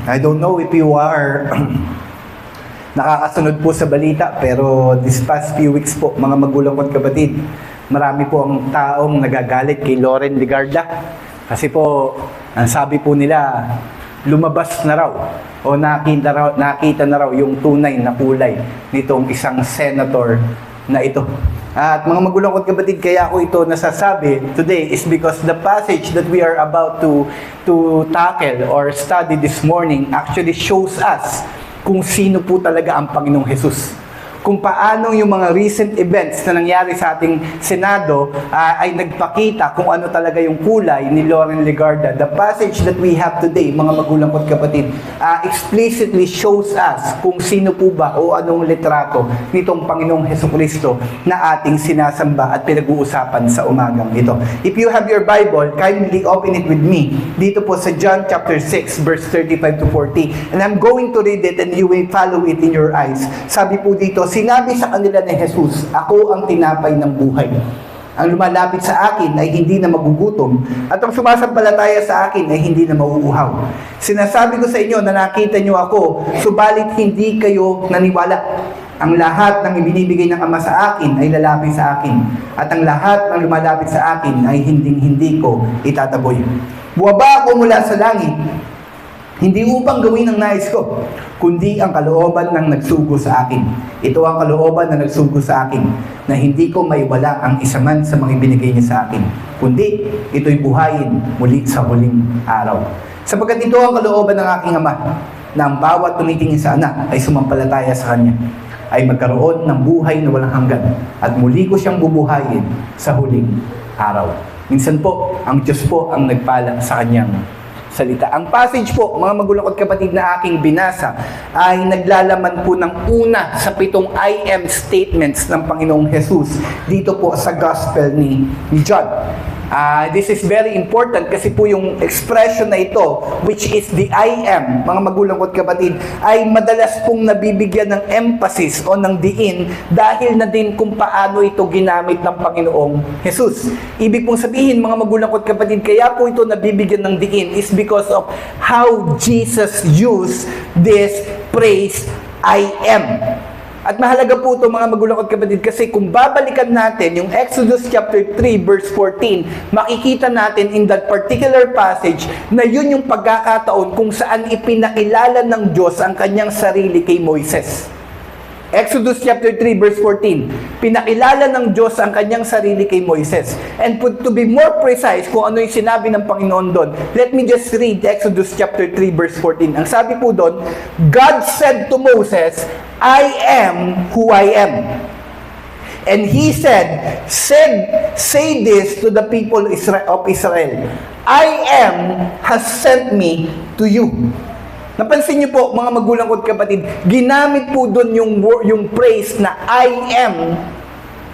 I don't know if you are nakakasunod po sa balita, pero this past few weeks po, mga magulang at kapatid, marami po ang taong nagagalit kay Loren Legarda. Kasi po, ang sabi po nila, lumabas na raw o nakita na raw yung tunay na kulay nitong isang senator na ito. At mga magulang at kapatid, kaya ako ito nasasabi today is because the passage that we are about to tackle or study this morning actually shows us kung sino po talaga ang Panginoong Jesus. Kung paano yung mga recent events na nangyari sa ating Senado ay nagpakita kung ano talaga yung kulay ni Loren Legarda. The passage that we have today, mga magulang at kapatid, explicitly shows us kung sino po ba o anong litrato nitong Panginoong Jesucristo na ating sinasamba at pinag-uusapan sa umagang ito. If you have your Bible, kindly open it with me dito po sa John chapter 6 verse 35 to 40. And I'm going to read it and you will follow it in your eyes. Sabi po dito, sinabi sa kanila ni Jesus, ako ang tinapay ng buhay. Ang lumalapit sa akin ay hindi na magugutom, at ang sumasampalataya sa akin ay hindi na mauuhaw. Sinasabi ko sa inyo na nakita niyo ako, subalit hindi kayo naniwala. Ang lahat ng ibinibigay ng Ama sa akin ay lalapit sa akin, at ang lahat ng lumalapit sa akin ay hindi ko itataboy. Buwaba ako mula sa langit, hindi upang gawin ang nais ko, kundi ang kalooban ng nagsugo sa akin. Ito ang kalooban na nagsugo sa akin, na hindi ko maiwala ang isa man sa mga ibinigay niya sa akin, kundi ito'y buhayin muli sa huling araw. Sapagkat ito ang kalooban ng aking Ama, na ang bawat tumitingin sa anak ay sumampalataya sa kanya, ay magkaroon ng buhay na walang hanggan, at muli ko siyang bubuhayin sa huling araw. Minsan po, ang Diyos po ang nagpala sa kanyang salita. Ang passage po, mga magulang at kapatid na aking binasa, ay naglalaman po ng una sa 7 I am statements ng Panginoong Jesus dito po sa Gospel ni John. This is very important kasi po yung expression na ito, which is the I am, mga magulang at kapatid, ay madalas pong nabibigyan ng emphasis o ng diin dahil na din kung paano ito ginamit ng Panginoong Jesus. Ibig pong sabihin, mga magulang at kapatid, kaya po ito nabibigyan ng diin is because of how Jesus used this phrase, I am. At mahalaga po ito, mga magulang at kapatid, kasi kung babalikan natin yung Exodus chapter 3 verse 14, makikita natin in that particular passage na yun yung pagkakataon kung saan ipinakilala ng Diyos ang kanyang sarili kay Moises. Exodus chapter 3 verse 14, pinakilala ng Diyos ang kanyang sarili kay Moises. And to be more precise kung ano yung sinabi ng Panginoon doon, let me just read Exodus chapter 3 verse 14. Ang sabi po doon, God said to Moses, I am who I am. And he said, say this to the people of Israel, I am has sent me to you. Napansin niyo po, mga magulang ko at kapatid, ginamit po doon yung phrase na I am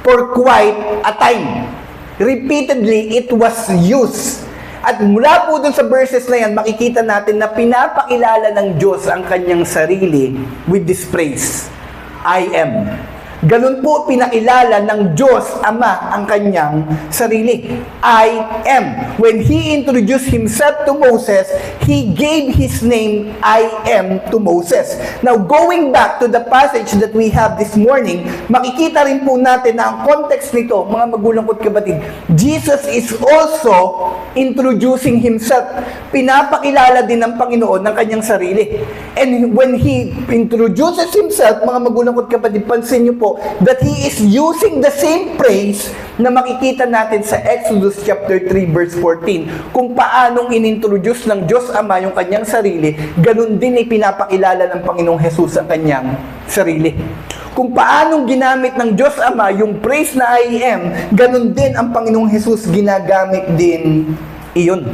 for quite a time. Repeatedly, it was used. At mula po doon sa verses na yan, makikita natin na pinapakilala ng Diyos ang kanyang sarili with this phrase, I am. Ganun po pinakilala ng Diyos Ama ang kanyang sarili. I am. When He introduced Himself to Moses, He gave His name, I am, to Moses. Now, going back to the passage that we have this morning, makikita rin po natin na ang context nito, mga magulang ko't kapatid, Jesus is also introducing Himself. Pinapakilala din ng Panginoon ng kanyang sarili. And when He introduces Himself, mga magulang ko't kapatid, pansin niyo po, that He is using the same phrase na makikita natin sa Exodus chapter 3 verse 14. Kung paanong inintroduce ng Diyos Ama yung kanyang sarili, ganun din ipinapakilala ng Panginoong Jesus ang kanyang sarili. Kung paanong ginamit ng Diyos Ama yung phrase na I am, ganun din ang Panginoong Jesus ginagamit din iyon.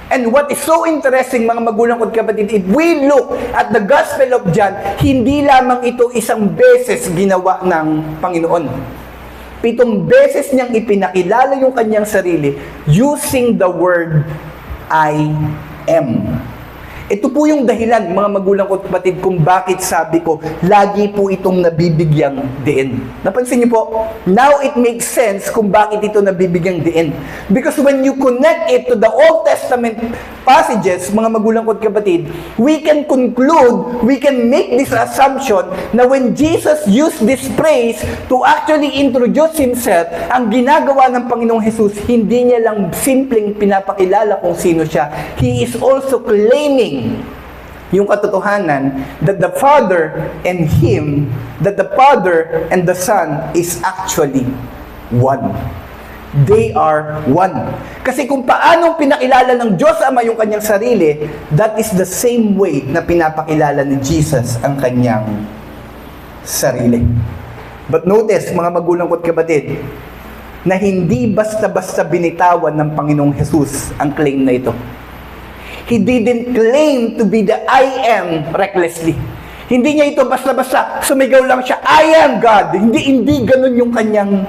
And what is so interesting, mga magulang at kapatid, if we look at the Gospel of John, hindi lamang ito isang beses ginawa ng Panginoon. 7 beses niyang ipinakilala yung kanyang sarili using the word I am. Ito po yung dahilan, mga magulang ko at kapatid, kung bakit sabi ko, lagi po itong nabibigyang diin. Napansin niyo po? Now it makes sense kung bakit ito nabibigyang diin. Because when you connect it to the Old Testament passages, mga magulang ko at kapatid, we can conclude, we can make this assumption na when Jesus used this phrase to actually introduce Himself, ang ginagawa ng Panginoong Jesus, hindi niya lang simpleng pinapakilala kung sino siya. He is also claiming yung katotohanan that the Father and Him, that the Father and the Son is actually one. They are one. Kasi kung paanong pinakilala ng Diyos Ama yung kanyang sarili, that is the same way na pinapakilala ni Jesus ang kanyang sarili. But notice, mga magulang ko at kapatid, na hindi basta-basta binitawan ng Panginoong Jesus ang claim na ito. He didn't claim to be the I am recklessly. Hindi niya ito basta-basta sumigaw lang siya, I am God. Hindi ganun yung kanyang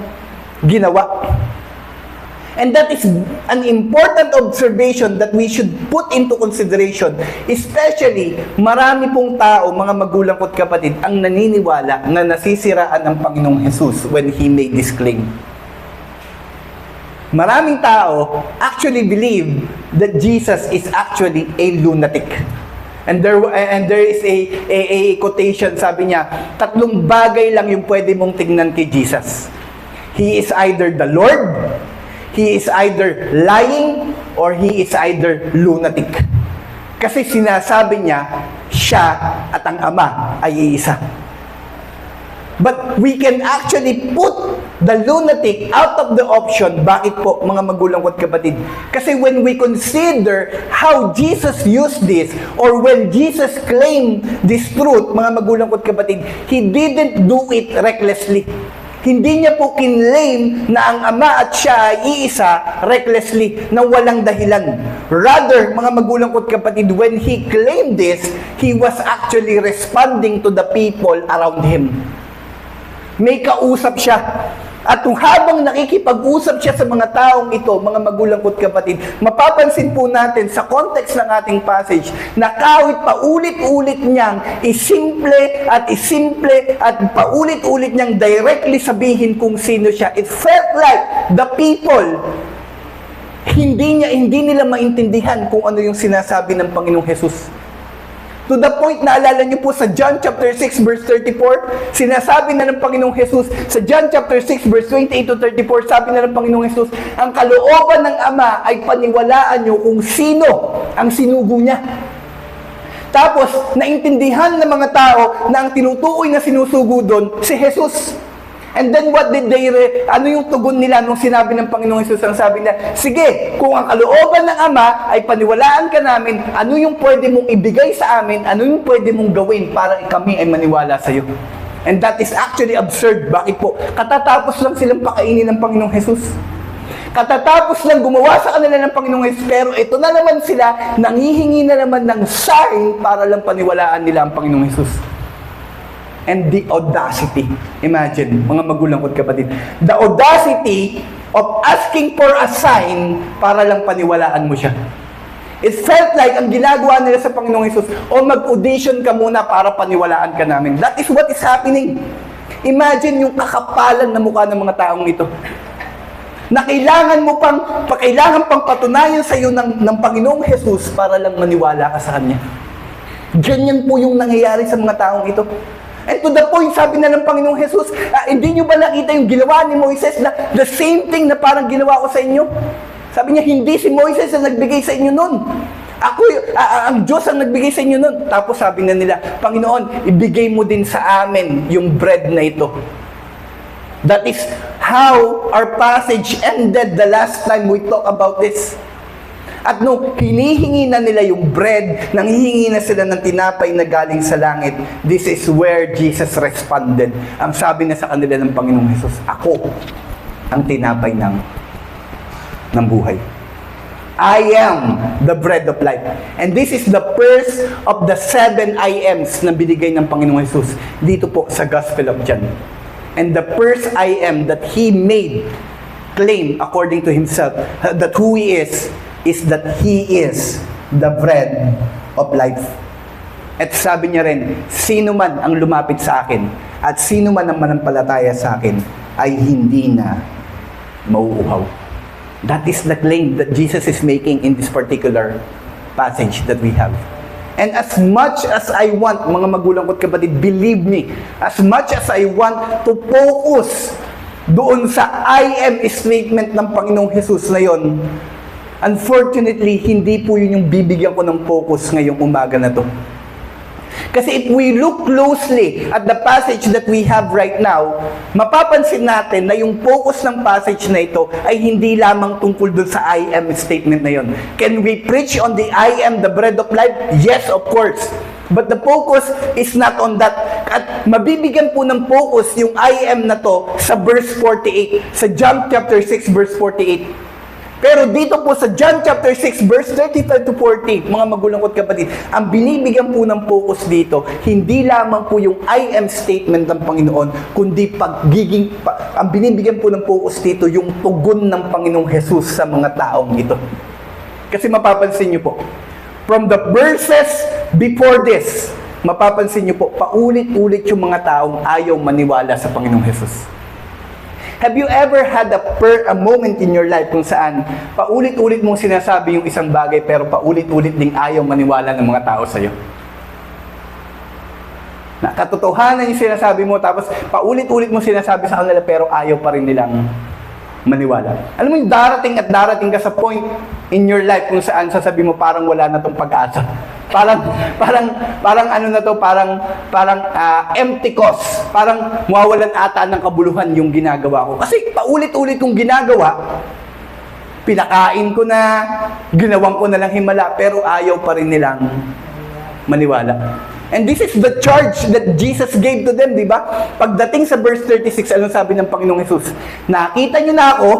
ginawa. And that is an important observation that we should put into consideration. Especially, marami pong tao, mga magulang ko at kapatid, ang naniniwala na nasisiraan ng Panginoong Jesus when He made this claim. Maraming tao actually believe that Jesus is actually a lunatic. And there is a quotation, sabi niya, 3 bagay lang yung pwede mong tingnan kay Jesus. He is either the Lord, He is either lying, or He is either lunatic. Kasi sinasabi niya, siya at ang Ama ay iisa. But we can actually put the lunatic out of the option. Bakit po, mga magulang ko at kapatid? Kasi when we consider how Jesus used this, or when Jesus claimed this truth, mga magulang ko at kapatid, He didn't do it recklessly. Hindi niya po kinlaim na ang Ama at siya ay iisa recklessly, na walang dahilan. Rather, mga magulang ko at kapatid, when He claimed this, He was actually responding to the people around Him. May kausap siya. At kung habang nakikipag-usap siya sa mga taong ito, mga magulang ko at kapatid, mapapansin po natin sa context ng ating passage na kahit paulit-ulit niyang isimple at paulit-ulit niyang directly sabihin kung sino siya, it felt like the people, hindi nila maintindihan kung ano yung sinasabi ng Panginoong Jesus. To the point na alala niyo po sa John chapter 6 verse 34, sinasabi na ng Panginoong Jesus, sa John chapter 6 verse 28 to 34, sabi na ng Panginoong Jesus, ang kalooban ng Ama ay paniwalaan niyo kung sino ang sinugo niya. Tapos, naintindihan ng mga tao na ang tinutukoy na sinusugo doon, si Jesus. And then what did ano yung tugon nila nung sinabi ng Panginoong Hesus? Ang sabi nila, sige, kung ang kalooban ng Ama ay paniwalaan ka namin, ano yung pwede mong ibigay sa amin, ano yung pwede mong gawin para kami ay maniwala sa iyo. And that is actually absurd. Bakit po? Katatapos lang silang pakainin ng Panginoong Hesus. Katatapos lang gumawa sa kanila ng Panginoong Hesus, pero ito na naman sila, nangihingi na naman ng sign para lang paniwalaan nila ang Panginoong Hesus. And the audacity, imagine, mga magulang ko at kapatid, the audacity of asking for a sign para lang paniwalaan mo siya. It felt like ang ginagawa nila sa Panginoong Hesus, o mag-audition ka muna para paniwalaan ka namin. That is what is happening. Imagine yung kakapalan na mukha ng mga taong ito. Na kailangan pang patunayan sa iyo ng Panginoong Hesus para lang maniwala ka sa Kanya. Ganyan po yung nangyayari sa mga taong ito. And to the point, sabi na ng Panginoong Hesus, hindi nyo ba nakita yung ginawa ni Moises na the same thing na parang ginawa ko sa inyo? Sabi niya, hindi si Moises ang nagbigay sa inyo nun. Ang Diyos ang nagbigay sa inyo nun. Tapos sabi na nila, Panginoon, ibigay mo din sa amin yung bread na ito. That is how our passage ended the last time we talk about this. At nung hinihingi na nila yung bread, nanghihingi na sila ng tinapay na galing sa langit, this is where Jesus responded. Ang sabi na sa kanila ng Panginoong Hesus, ako ang tinapay ng buhay. I am the bread of life. And this is the first of the 7 I ams na binigay ng Panginoong Hesus dito po sa Gospel of John. And the first I am that He made claim according to Himself that who He is that He is the bread of life. At sabi niya rin, sino man ang lumapit sa akin at sino man ang manampalataya sa akin ay hindi na mauuhaw. That is the claim that Jesus is making in this particular passage that we have. And as much as I want, mga magulang ko't kapatid, believe me, as much as I want to focus doon sa I am statement ng Panginoong Jesus na yon, unfortunately, hindi po yun yung bibigyan ko ng focus ngayong umaga na to. Kasi if we look closely at the passage that we have right now, mapapansin natin na yung focus ng passage na ito ay hindi lamang tungkol dun sa I am statement na yon. Can we preach on the I am the bread of life? Yes, of course. But the focus is not on that. At mabibigyan po ng focus yung I am na to sa verse 48, sa John chapter 6 verse 48. Pero dito po sa John chapter 6 verse 35 to 40, mga magulang ko't kapatid, ang binibigyan po ng focus dito, hindi lamang po yung I am statement ng Panginoon, kundi ang binibigyan po ng focus dito, yung tugon ng Panginoong Jesus sa mga taong ito. Kasi mapapansin nyo po, from the verses before this, mapapansin nyo po, paulit-ulit yung mga taong ayaw maniwala sa Panginoong Jesus. Have you ever had a moment in your life kung saan paulit-ulit mong sinasabi yung isang bagay pero paulit-ulit ding ayaw maniwala ng mga tao sa'yo? Na katotohanan yung sinasabi mo tapos paulit-ulit mong sinasabi sa kanila pero ayaw pa rin nilang maniwala. Alam mo yung darating at darating ka sa point in your life kung saan sasabi mo parang wala na tong pag-asa. Parang ano na to, parang empty cause. Parang mawawalan ata ng kabuluhan yung ginagawa ko. Kasi paulit-ulit kong ginagawa, pinakain ko na, ginawang ko na lang himala, pero ayaw pa rin nilang maniwala. And this is the charge that Jesus gave to them, di ba? Pagdating sa verse 36, anong sabi ng Panginoong Jesus? Nakita nyo na ako,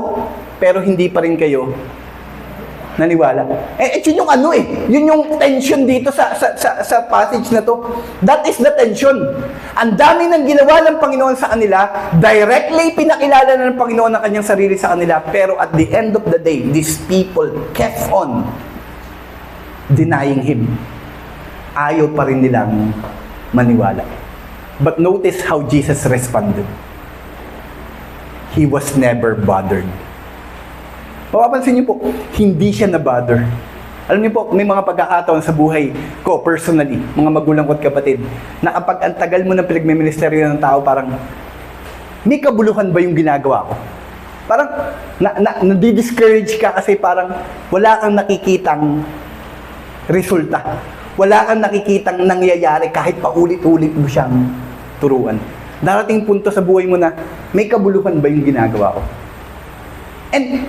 pero hindi pa rin kayo naniwala. Yun yung yun yung tension dito sa passage na to. That is the tension. Ang dami ng ginawa ng Panginoon sa kanila, directly pinakilala na ng Panginoon ang kanyang sarili sa kanila, pero at the end of the day, these people kept on denying Him. Ayaw pa rin nilang maniwala. But notice how Jesus responded. He was never bothered. Mapapansin niyo po, hindi siya na-bother. Alam niyo po, may mga pagkakataon sa buhay ko, personally, mga magulang ko't kapatid, na kapag ang tagal mo ng pinagmiministeryo ng tao, parang, may kabuluhan ba yung ginagawa ko? Parang, nadi-discourage ka kasi parang, wala kang nakikitang resulta. Wala kang nakikitang nangyayari kahit paulit-ulit mo siyang turuan. Darating punto sa buhay mo na, may kabuluhan ba yung ginagawa ko? And,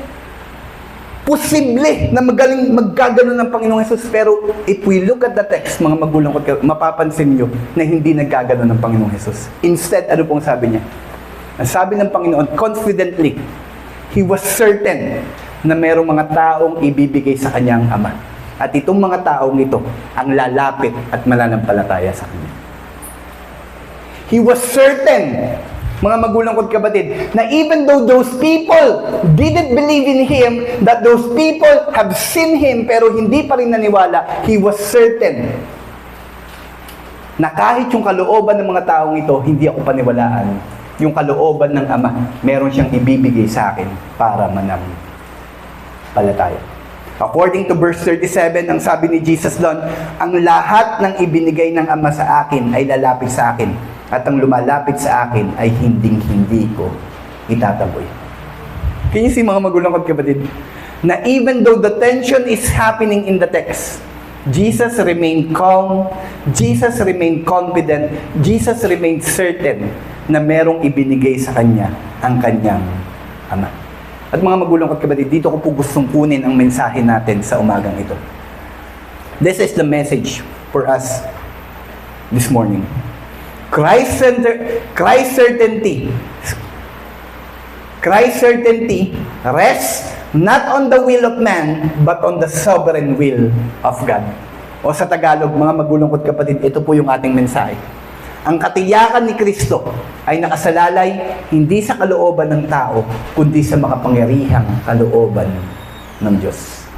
posible na magkagano ng Panginoong Jesus, pero if we look at the text, mga magulang ko, mapapansin nyo na hindi nagkagano ng Panginoong Jesus. Instead, ano pong sabi niya? Ang sabi ng Panginoon, confidently, He was certain na merong mga taong ibibigay sa kanyang Ama. At itong mga taong ito ang lalapit at mananampalataya sa Kanya. He was certain, mga magulang ko't kapatid, na even though those people didn't believe in Him, that those people have seen Him pero hindi pa rin naniwala, He was certain na kahit yung kalooban ng mga taong ito, hindi ako paniwalaan. Yung kalooban ng Ama, meron siyang ibibigay sa akin para manampalataya. According to verse 37, ang sabi ni Jesus doon, ang lahat ng ibinigay ng Ama sa akin ay lalapit sa akin. At ang lumalapit sa akin ay hinding-hindi ko itataboy. Can you see, mga magulang ko't kapatid, na even though the tension is happening in the text, Jesus remained calm, Jesus remained confident, Jesus remained certain na merong ibinigay sa Kanya ang Kanyang Ama. At mga magulang ko't kapatid, dito ko po gustong kunin ang mensahe natin sa umagang ito. This is the message for us this morning. Christ certainty rests not on the will of man, but on the sovereign will of God. O sa Tagalog, mga magulang ko't kapatid, ito po yung ating mensahe. Ang katiyakan ni Kristo ay nakasalalay hindi sa kalooban ng tao, kundi sa makapangyarihang kalooban ng Diyos.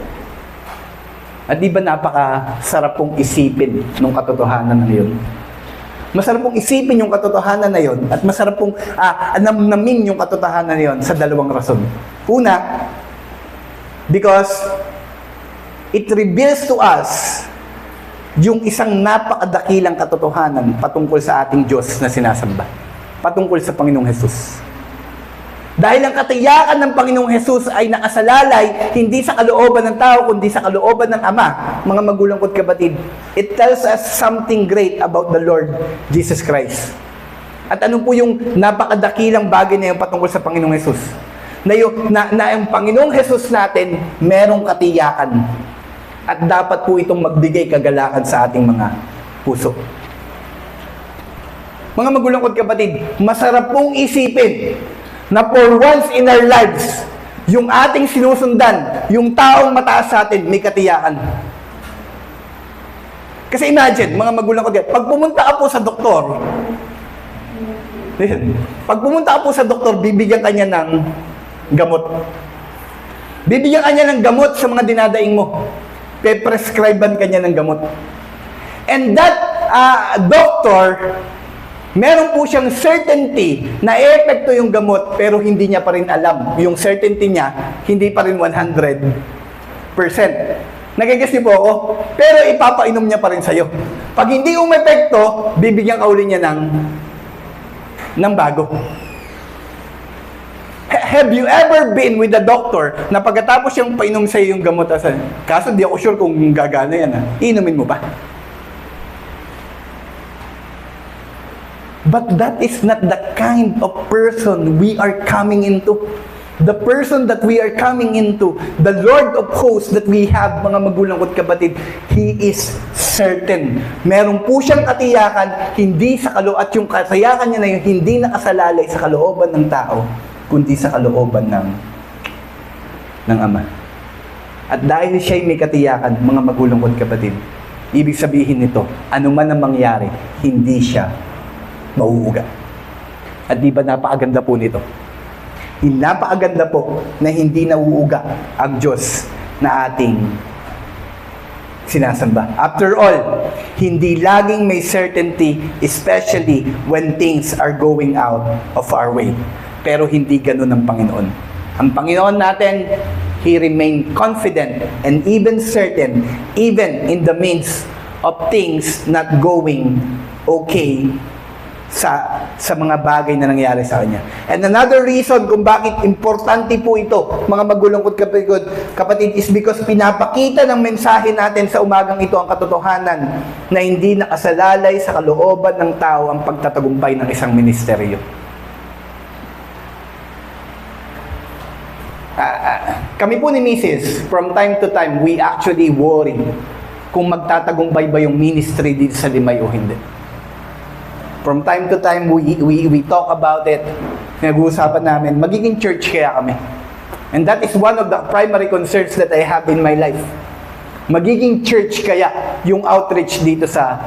At di ba napakasarap pong isipin nung katotohanan na yun? Masarap pong isipin yung katotohanan na yun at masarap pong namnamin yung katotohanan na yun sa dalawang rason. Una, because it reveals to us yung isang napakadakilang katotohanan patungkol sa ating Diyos na sinasamba. Patungkol sa Panginoong Hesus. Dahil ang katiyakan ng Panginoong Hesus ay nakasalalay hindi sa kalooban ng tao, kundi sa kalooban ng Ama. Mga magulang ko't kapatid, it tells us something great about the Lord Jesus Christ. At ano po yung napakadakilang bagay na yung patungkol sa Panginoong Hesus? Na yung Panginoong Hesus natin, merong katiyakan. At dapat po itong magbigay kagalakan sa ating mga puso. Mga magulang ko't kapatid, masarap pong isipin na for once in our lives, yung ating sinusundan, yung taong mataas sa atin, may katiyakan. Kasi imagine, mga magulang ko dyan, pag pumunta ka po sa doktor, bibigyan ka niya ng gamot. Bibigyan ka niya ng gamot sa mga dinadaing mo. Pe-prescribean ka niya ng gamot. And that doctor, meron po siyang certainty na epekto yung gamot pero hindi niya pa rin alam. Yung certainty niya, hindi pa rin 100%. Nagigets niyo po ako? Pero ipapainom niya pa rin sa'yo. Pag hindi umepekto, bibigyan ka uli niya ng bago. Have you ever been with a doctor na pagkatapos siyang painom sa'yo yung gamot, kaso di ako sure kung gagana yan, inumin mo ba? But that is not the kind of person we are coming into. The person that we are coming into, the Lord of hosts that we have, mga magulang ko't kapatid, He is certain. Meron po siyang katiyakan, hindi sa at yung katiyakan niya na yun, hindi nakasalalay sa kalooban ng tao, kundi sa kalooban ng Ama. At dahil siya'y may katiyakan, mga magulang ko't kapatid, ibig sabihin nito, anuman ang mangyari, hindi siya mauuga. At di ba napakaganda po nito? Napakaganda po na hindi nauuga ang Diyos na ating sinasamba. After all, hindi laging may certainty, especially when things are going out of our way. Pero hindi ganun ang Panginoon. Ang Panginoon natin, He remained confident and even certain, even in the midst of things not going okay sa mga bagay na nangyari sa kanya. And another reason kung bakit importante po ito, mga magulang ko't kapatid, is because pinapakita ng mensahe natin sa umagang ito ang katotohanan na hindi nakasalalay sa kalooban ng tao ang pagtatagumpay ng isang ministeryo. Kami po ni Mrs., from time to time, we actually worry kung magtatagumpay ba yung ministry dito sa Limay o hindi. From time to time, we talk about it. Nag-uusapan namin, magiging church kaya kami. And that is one of the primary concerns that I have in my life. Magiging church kaya yung outreach dito sa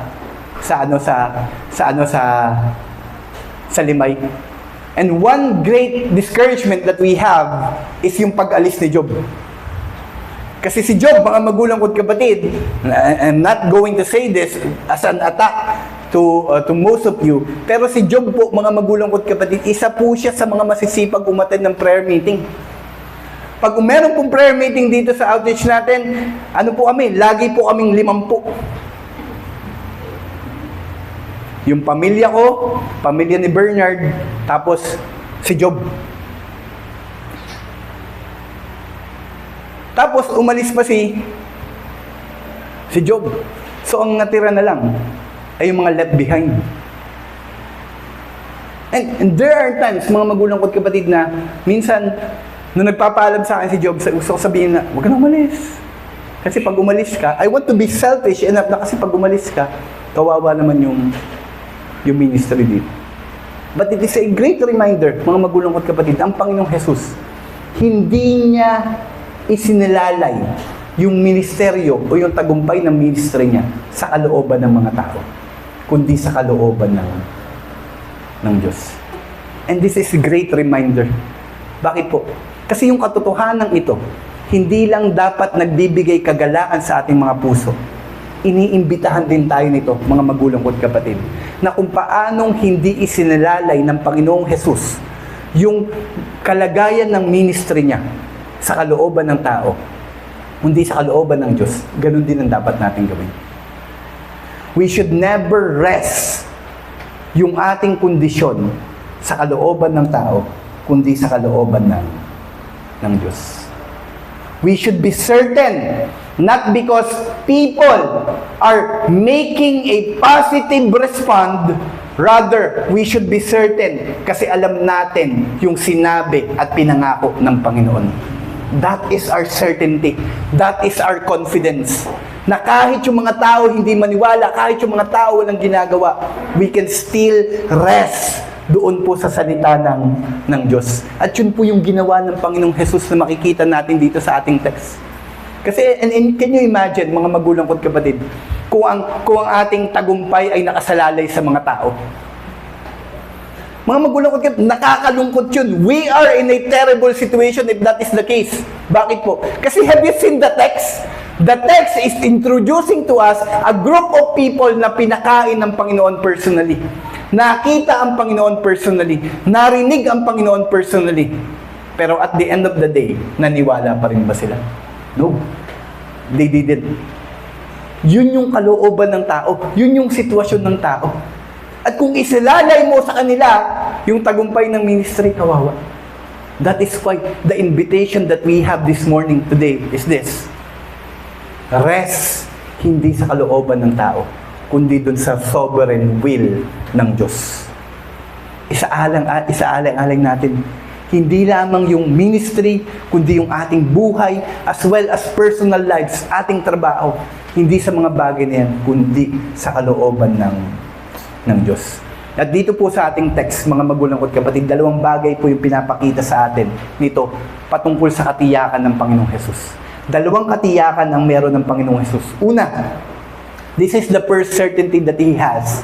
Limay. And one great discouragement that we have is yung pag-alis ni Job. Kasi si Job, mga magulang ko't kapatid, I'm not going to say this as an attack to most of you, pero si Job po, mga magulang ko't kapatid, isa po siya sa mga masisipag umattend ng prayer meeting. Pag meron pong prayer meeting dito sa outreach natin, ano po kami? Lagi po kaming 50. Yung pamilya ko, pamilya ni Bernard, tapos si Job. Tapos umalis pa si Job. So ang natira na lang ay yung mga left behind. And there are times, mga magulang ko't kapatid, na minsan, nung nagpapaalam sa akin si Job, gusto ko sabihin na, huwag ka na umalis. Kasi pag umalis ka, I want to be selfish enough na kasi pag umalis ka, kawawa naman yung ministry dito. But it is a great reminder, mga magulang ko't kapatid, ang Panginoong Hesus, hindi niya isinilalay yung ministeryo o yung tagumpay ng ministry niya sa kalooban ng mga tao, kundi sa kalooban ng Diyos. And this is a great reminder. Bakit po? Kasi yung katotohanan ito, hindi lang dapat nagbibigay kagalakan sa ating mga puso, iniimbitahan din tayo nito, mga magulang ko't kapatid, na kung paanong hindi isinilalay ng Panginoong Jesus yung kalagayan ng ministry niya sa kalooban ng tao, kundi sa kalooban ng Diyos, ganun din ang dapat natin gawin. We should never rest yung ating kondisyon sa kalooban ng tao, kundi sa kalooban ng Diyos. We should be certain, not because people are making a positive respond, rather, we should be certain kasi alam natin yung sinabi at pinangako ng Panginoon. That is our certainty. That is our confidence. Na kahit yung mga tao hindi maniwala, kahit yung mga tao walang ginagawa, we can still rest doon po sa salita ng Diyos. At yun po yung ginawa ng Panginoong Jesus na makikita natin dito sa ating text. Kasi, and can you imagine, mga magulang ko't kapatid, kung ang ating tagumpay ay nakasalalay sa mga tao? Mga magulang ko't kapatid, nakakalungkot yun. We are in a terrible situation if that is the case. Bakit po? Kasi have you seen the text? The text is introducing to us a group of people na pinakain ng Panginoon personally. Nakita ang Panginoon personally. Narinig ang Panginoon personally. Pero at the end of the day, naniwala pa rin ba sila? No. They didn't. Yun yung kalooban ng tao. Yun yung sitwasyon ng tao. At kung isilalay mo sa kanila yung tagumpay ng ministry, kawawa. That is why the invitation that we have this morning today is this. Rest, hindi sa kalooban ng tao, kundi dun sa sovereign will ng Diyos. Isaalang-alang natin, hindi lamang yung ministry, kundi yung ating buhay, as well as personal lives, ating trabaho, hindi sa mga bagay na yan, kundi sa kalooban ng Diyos. At dito po sa ating text, mga magulang ko't kapatid, dalawang bagay po yung pinapakita sa atin nito patungkol sa katiyakan ng Panginoong Jesus. Dalawang katiyakan ang meron ng Panginoong Jesus. Una, this is the first certainty that He has.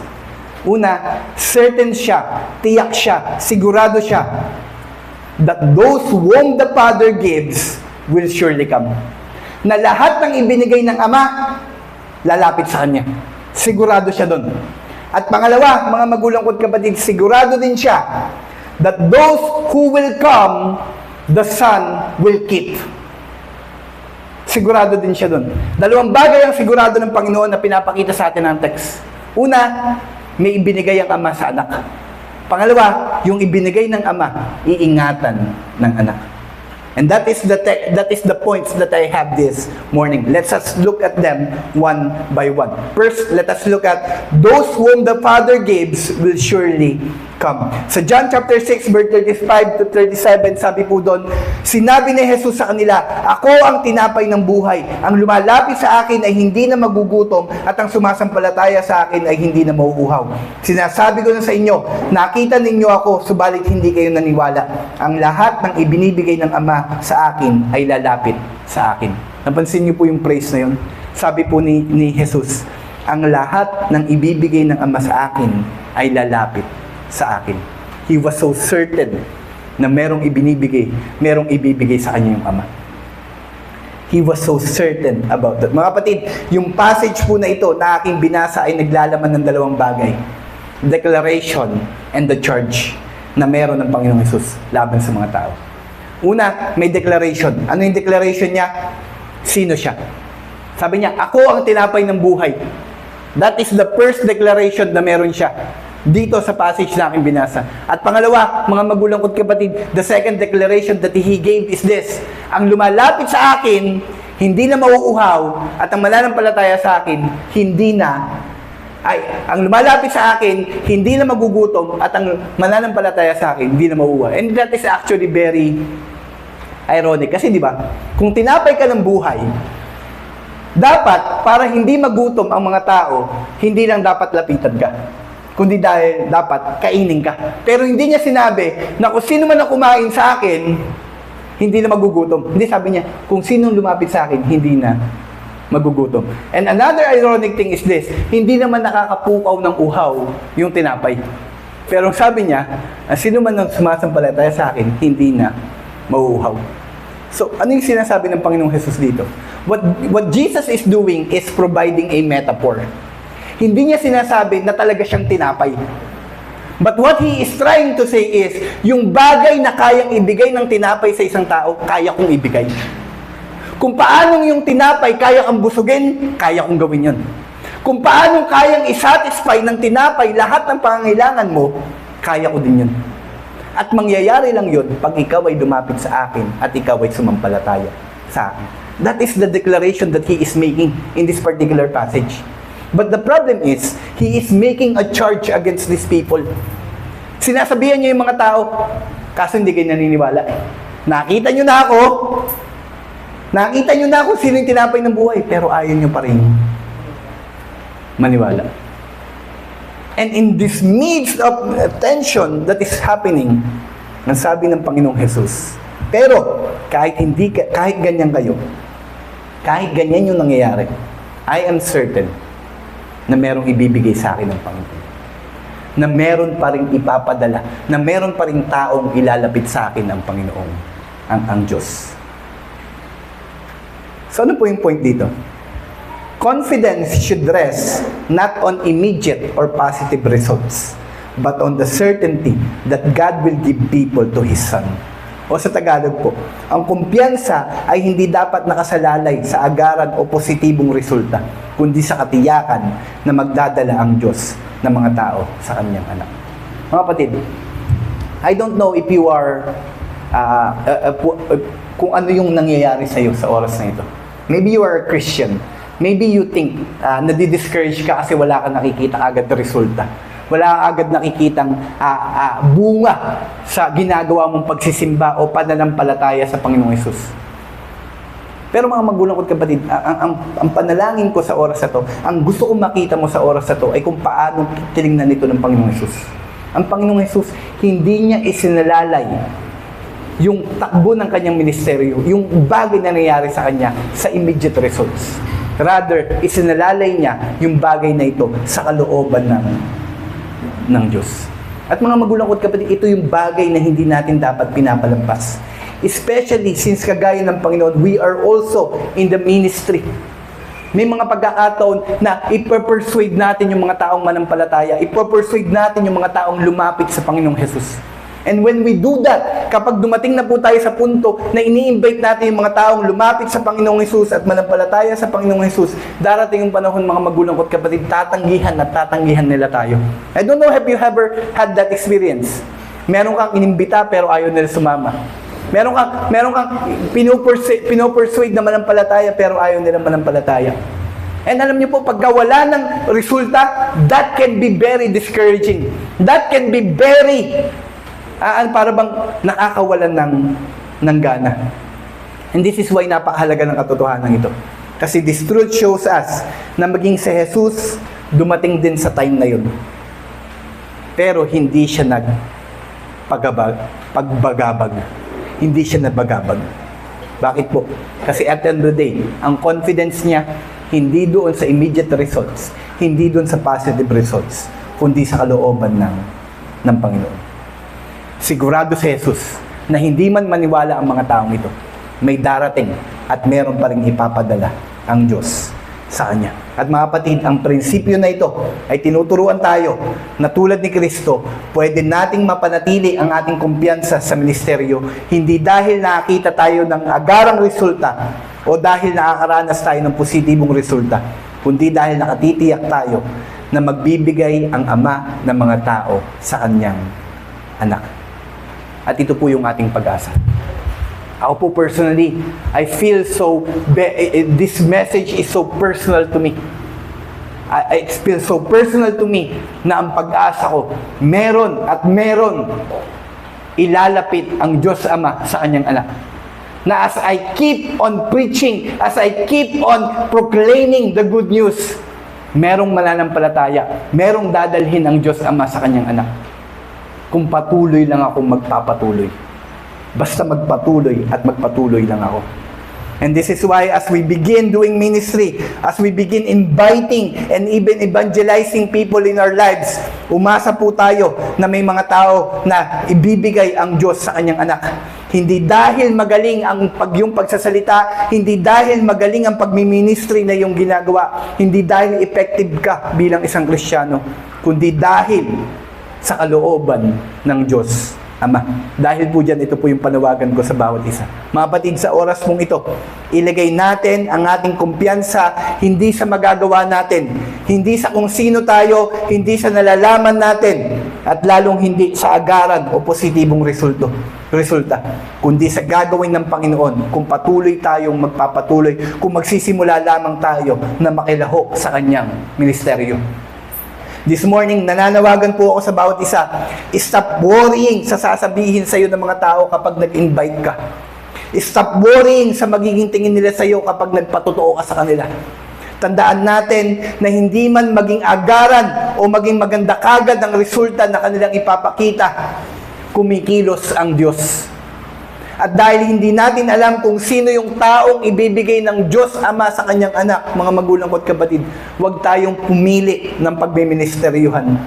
Una, certain siya, tiyak siya, sigurado siya, that those whom the Father gives will surely come. Na lahat ng ibinigay ng Ama, lalapit sa Kanya. Sigurado siya doon. At pangalawa, mga magulang ko't kapatid, sigurado din siya that those who will come, the Son will keep. Sigurado din siya doon. Dalawang bagay ang sigurado ng Panginoon na pinapakita sa atin ng text. Una, may ibinigay ang Ama sa anak. Pangalawa, yung ibinigay ng Ama, iingatan ng anak. And that is the points that I have this morning. Let us look at them one by one. First, let us look at those whom the Father gives will surely come. Sa John chapter 6, verse 35 to 37, sabi po doon, sinabi ni Jesus sa kanila, ako ang tinapay ng buhay. Ang lumalapit sa akin ay hindi na magugutom at ang sumasampalataya sa akin ay hindi na mauuhaw. Sinasabi ko na sa inyo, nakita ninyo ako, subalit hindi kayo naniwala. Ang lahat ng ibinibigay ng Ama sa akin ay lalapit sa akin. Napansin niyo po yung praise na yun? Sabi po ni Jesus, ang lahat ng ibibigay ng Ama sa akin ay lalapit sa akin. He was so certain na merong ibibigay sa kanya yung Ama. He was so certain about that. Mga kapatid, yung passage po na ito na aking binasa ay naglalaman ng dalawang bagay. Declaration and the charge na meron ng Panginoong Jesus laban sa mga tao. Una, may declaration. Ano yung declaration niya? Sino siya? Sabi niya, ako ang tinapay ng buhay. That is the first declaration na meron siya dito sa passage na aking binasa. At pangalawa, mga magulang ko't kapatid, the second declaration that He gave is this. Ang lumalapit sa akin, hindi na mauuhaw, at ang mananampalataya sa akin, ang lumalapit sa akin, hindi na magugutom, at ang mananampalataya sa akin, hindi na mauuhaw. And that is actually very ironic. Kasi di ba, kung tinapay ka ng buhay, dapat, para hindi magutom ang mga tao, hindi lang dapat lapitan ka, kundi dahil dapat kainin ka. Pero hindi niya sinabi na kung sino man ang kumain sa akin, hindi na magugutom. Hindi, sabi niya, kung sinong lumapit sa akin, hindi na magugutom. And another ironic thing is this, hindi naman nakakapukaw ng uhaw yung tinapay. Pero sabi niya, sino man ang sumasampalataya sa akin, hindi na mauuhaw. So, ano yung sinasabi ng Panginoong Jesus dito? What Jesus is doing is providing a metaphor. Hindi niya sinasabi na talaga siyang tinapay. But what he is trying to say is, yung bagay na kayang ibigay ng tinapay sa isang tao, kaya kong ibigay. Kung paanong yung tinapay kaya kang busugin, kaya kong gawin yun. Kung paanong kayang isatisfy ng tinapay lahat ng pangangailangan mo, kaya ko din yun. At mangyayari lang yun pag ikaw ay lumapit sa akin at ikaw ay sumampalataya sa akin. That is the declaration that he is making in this particular passage. But the problem is, he is making a charge against these people. Sinasabihan niya yung mga tao, kaso hindi kayo naniniwala. Nakita niyo na ako, nakita niyo na ako sino yung tinapay ng buhay, pero ayaw niyo pa rin maniwala. And in this midst of tension that is happening, ang sabi ng Panginoong Jesus, pero kahit ganyan kayo, kahit ganyan yung nangyayari, I am certain na merong ibibigay sa akin ng Panginoon. Na meron pa rin ipapadala, na meron pa rin taong ilalapit sa akin ng Panginoon, ang Diyos. So ano po yung point dito? Confidence should rest not on immediate or positive results, but on the certainty that God will give people to His Son. O sa Tagalog po, ang kumpiyansa ay hindi dapat nakasalalay sa agaran o positibong resulta, kundi sa katiyakan na magdadala ang Diyos ng mga tao sa Kanyang anak. Mga kapatid, I don't know if you are, kung ano yung nangyayari sa iyo sa oras na ito. Maybe you are a Christian. Maybe you think nadi-discourage ka kasi wala kang nakikita agad na resulta. Wala kang agad nakikitang bunga sa ginagawa mong pagsisimba o pananampalataya sa Panginoong Hesus. Pero mga magulang ko at kapatid, ang panalangin ko sa oras na to, ang gusto kong makita mo sa oras na to ay kung paano tinignan nito ng Panginoong Hesus. Ang Panginoong Hesus, hindi niya isinalalay yung takbo ng kanyang ministeryo, yung bagay na nangyayari sa kanya sa immediate results. Rather, isinalalay niya yung bagay na ito sa kalooban ng Diyos. At mga magulang ko at kapatid, ito yung bagay na hindi natin dapat pinapalampas. Especially since kagaya ng Panginoon, we are also in the ministry. May mga pagkakataon na ipapersuade natin yung mga taong manampalataya, ipapersuade natin yung mga taong lumapit sa Panginoong Hesus. And when we do that, kapag dumating na po tayo sa punto na ini-invite natin yung mga taong lumapit sa Panginoong Hesus at manampalataya sa Panginoong Hesus, darating yung panahon mga magulang ko at kapatid, tatanggihan nila tayo. I don't know if you ever had that experience. Meron kang inimbita pero ayaw nila sumama. Meron kang pinopersuade na manampalataya pero ayaw nila manampalataya. And alam niyo po, pagka wala ng resulta, that can be very discouraging. That can be very para bang nakakawalan ng gana. And this is why napakahalaga ng katotohanan ito. Kasi this truth shows us na maging si Jesus dumating din sa time na yun. Pero hindi siya pagbagabag. Hindi siya nagbagabag. Bakit po? Kasi at the end of the day, ang confidence niya hindi doon sa immediate results, hindi doon sa positive results, kundi sa kalooban ng Panginoon. Sigurado si Jesus na hindi man maniwala ang mga taong ito, may darating at meron pa rin ipapadala ang Diyos sa Kanya. At mga kapatid, ang prinsipyo na ito ay tinuturuan tayo na tulad ni Kristo, pwede nating mapanatili ang ating kumpiyansa sa ministeryo, hindi dahil nakakita tayo ng agarang resulta o dahil nakakaranas tayo ng positibong resulta, kundi dahil nakatitiyak tayo na magbibigay ang Ama ng mga tao sa Kanyang anak. At ito po yung ating pag-asa. Ako po personally, I feel this message is so personal to me. It feels so personal to me na ang pag-asa ko, meron ilalapit ang Diyos Ama sa Kanyang anak. Na as I keep on preaching, as I keep on proclaiming the good news, merong mananampalataya, merong dadalhin ang Diyos Ama sa Kanyang anak. Kung patuloy lang ako magpapatuloy. Basta magpatuloy at magpatuloy lang ako. And this is why as we begin doing ministry, as we begin inviting and even evangelizing people in our lives, umasa po tayo na may mga tao na ibibigay ang Diyos sa Kanyang anak. Hindi dahil magaling yung pagsasalita, hindi dahil magaling ang pagmiministry na yung ginagawa, hindi dahil effective ka bilang isang Kristiyano, kundi dahil sa kalooban ng Diyos Ama. Dahil po dyan, ito po yung panawagan ko sa bawat isa. Mga kapatid, sa oras mong ito, ilagay natin ang ating kumpiyansa hindi sa magagawa natin, hindi sa kung sino tayo, hindi sa nalalaman natin, at lalong hindi sa agaran o positibong resulta, kundi sa gagawin ng Panginoon kung patuloy tayong magpapatuloy, kung magsisimula lamang tayo na makilahok sa Kanyang ministeryo. This morning, nananawagan po ako sa bawat isa, stop worrying sa sasabihin sa iyo ng mga tao kapag nag-invite ka. Stop worrying sa magiging tingin nila sa iyo kapag nagpatotoo ka sa kanila. Tandaan natin na hindi man maging agaran o maging maganda kagad ang resulta na kanilang ipapakita, kumikilos ang Diyos. At dahil hindi natin alam kung sino yung taong ibibigay ng Diyos Ama sa kanyang anak, mga magulang ko at kapatid, huwag tayong pumili ng pagmiministeryuhan.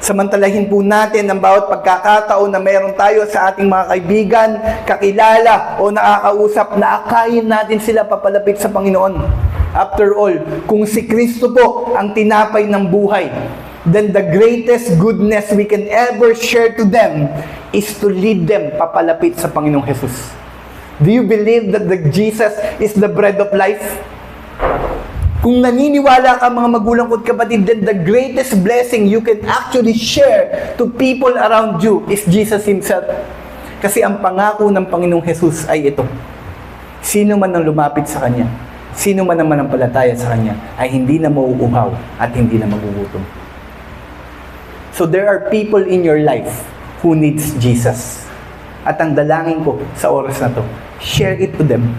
Samantalahin po natin ang bawat pagkakataon na mayroon tayo sa ating mga kaibigan, kakilala o nakakausap na akayin natin sila papalapit sa Panginoon. After all, kung si Kristo po ang tinapay ng buhay, then the greatest goodness we can ever share to them is to lead them papalapit sa Panginoong Jesus. Do you believe that Jesus is the bread of life? Kung naniniwala ka mga magulang ko at kapatid, then the greatest blessing you can actually share to people around you is Jesus Himself. Kasi ang pangako ng Panginoong Jesus ay ito. Sino man ang lumapit sa Kanya, sino man ang manampalataya sa Kanya, ay hindi na mauuhaw at hindi na magugutom. So there are people in your life who needs Jesus. At ang dalangin ko sa oras na to, share it to them.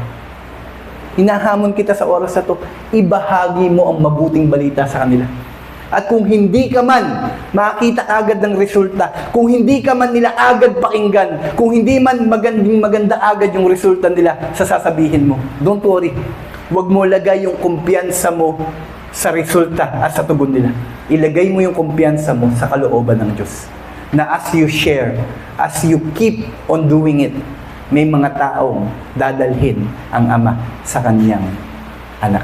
Hinahamon kita sa oras na to, ibahagi mo ang mabuting balita sa kanila. At kung hindi ka man makita agad ng resulta, kung hindi ka man nila agad pakinggan, kung hindi man maganda agad yung resulta nila sa sasabihin mo, don't worry. Huwag mo lagay yung kumpiyansa mo sa resulta at sa tugon nila. Ilagay mo yung kumpiyansa mo sa kalooban ng Diyos. Na as you share, as you keep on doing it, may mga taong dadalhin ang Ama sa Kanyang anak.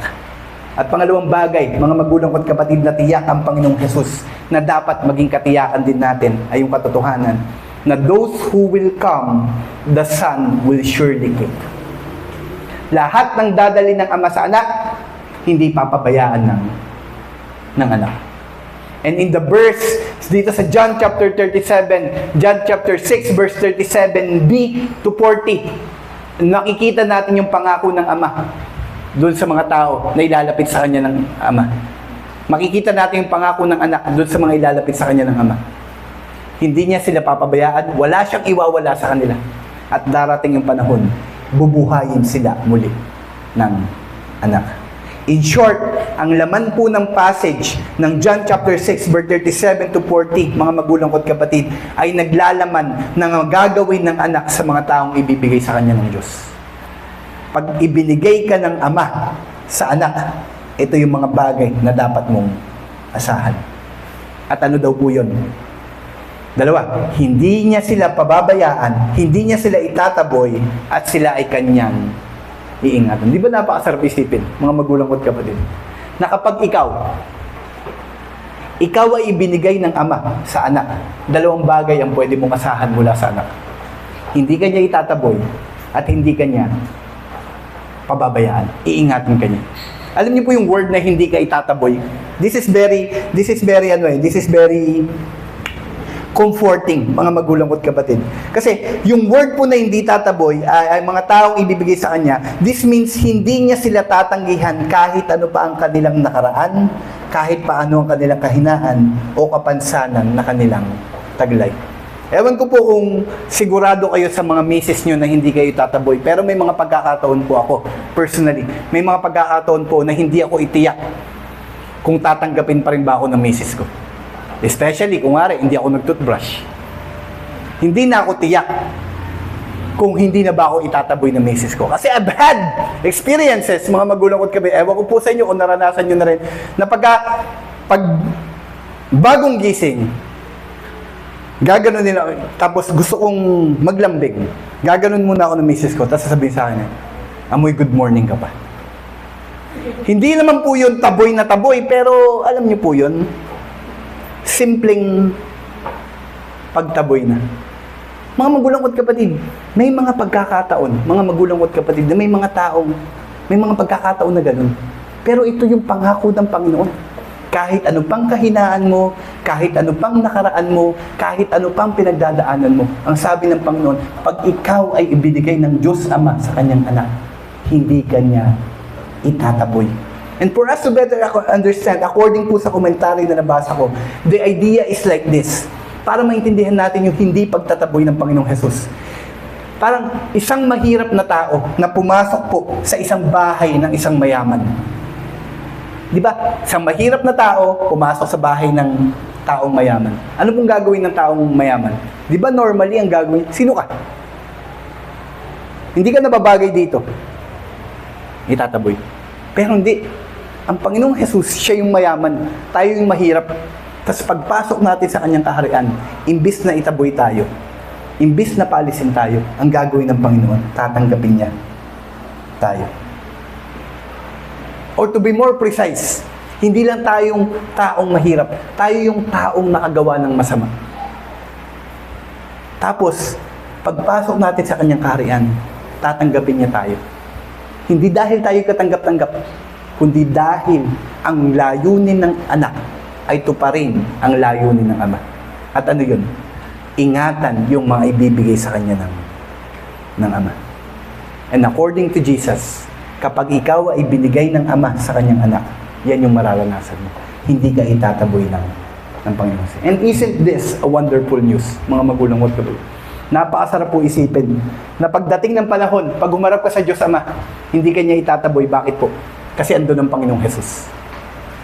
At pangalawang bagay, mga magulang at kapatid, na tiyak ang Panginoong Jesus na dapat maging katiyakan din natin ay yung katotohanan na those who will come, the Son will surely keep. Lahat ng dadalhin ng Ama sa anak, hindi papabayaan ng anak. And in the verse, dito sa John chapter 37, John chapter 6, verse 37b to 40, nakikita natin yung pangako ng Ama doon sa mga tao na ilalapit sa Kanya ng Ama. Makikita natin yung pangako ng anak doon sa mga ilalapit sa Kanya ng Ama. Hindi niya sila papabayaan, wala siyang iwawala sa kanila. At darating yung panahon, bubuhayin sila muli ng anak. In short, ang laman po ng passage ng John chapter 6, verse 37 to 40, mga magulang ko at kapatid, ay naglalaman ng gagawin ng anak sa mga taong ibibigay sa kanya ng Diyos. Pag ibinigay ka ng Ama sa anak, ito yung mga bagay na dapat mong asahan. At ano daw po yun? Dalawa, hindi niya sila pababayaan, hindi niya sila itataboy, at sila ay kanyang iingatan. Di ba napakasarap isipin, mga magulang ko at kapatid, na kapag ikaw ay ibinigay ng Ama sa anak, dalawang bagay ang pwede mong asahan mula sa anak. Hindi kanya itataboy at hindi kanya pababayaan. Iingatan kanya. Alam niyo po yung word na hindi ka itataboy. This is very comforting, mga magulang ko at kapatid. Kasi yung word po na hindi tataboy ay mga taong ibibigay sa kanya, this means hindi niya sila tatanggihan kahit ano pa ang kanilang nakaraan, kahit paano ang kanilang kahinaan o kapansanan na kanilang taglay. Ewan ko po kung sigurado kayo sa mga misis nyo na hindi kayo tataboy, pero may mga pagkakataon po ako, personally, may mga pagkakataon po na hindi ako itiyak kung tatanggapin pa rin ba ako ng misis ko. Especially kung hindi ako nag-toothbrush. Hindi na ako tiyak kung hindi na ba ako itataboy ng misis ko. Kasi I've had experiences, mga magulang ko at kabi. Ewan ko po sa inyo kung naranasan nyo na rin, na pag bagong gising, Gaganon nila, tapos gusto kong maglambing. Gaganon muna ako ng misis ko, tapos sasabihin sa akin, amoy good morning ka pa. Hindi naman po yun taboy na taboy, pero alam niyo po yun, simpleng pagtaboy na. Mga magulang ko't kapatid, may mga pagkakataon, mga magulang ko't kapatid, na may mga taong, may mga pagkakataon na ganun. Pero ito yung pangako ng Panginoon. Kahit ano pang kahinaan mo, kahit ano pang nakaraan mo, kahit ano pang pinagdadaanan mo, ang sabi ng Panginoon, pag ikaw ay ibinigay ng Diyos Ama sa kanyang anak, hindi kanya itataboy. And for us to better understand, according po sa komentary na nabasa ko, the idea is like this. Para maintindihan natin yung hindi pagtataboy ng Panginoong Jesus. Parang isang mahirap na tao na pumasok po sa isang bahay ng isang mayaman. Di ba? Isang mahirap na tao, pumasok sa bahay ng taong mayaman. Ano pong gagawin ng taong mayaman? Di ba normally ang gagawin? Sino ka? Hindi ka nababagay dito. Itataboy. Pero hindi. Ang Panginoong Jesus, siya yung mayaman. Tayo yung mahirap. Tapos pagpasok natin sa kanyang kaharian, imbis na itaboy tayo, imbis na paalisin tayo, ang gagawin ng Panginoon, tatanggapin niya tayo. Or to be more precise, hindi lang tayong taong mahirap, tayo yung taong nakagawa ng masama. Tapos, pagpasok natin sa kanyang kaharian, tatanggapin niya tayo. Hindi dahil tayo katanggap-tanggap, kundi dahil ang layunin ng anak ay tuparin ang layunin ng Ama. At ano yun? Ingatan yung mga ibibigay sa kanya ng Ama. And according to Jesus, kapag ikaw ay binigay ng Ama sa kanyang anak, yan yung mararanasan mo. Hindi ka itataboy ng Panginoon. And isn't this a wonderful news, mga magulang at kapatid? Napakasarap po isipin na pagdating ng panahon, pag umarap ka sa Diyos Ama, hindi ka niya itataboy. Bakit po? Kasi andun ang Panginoong Jesus.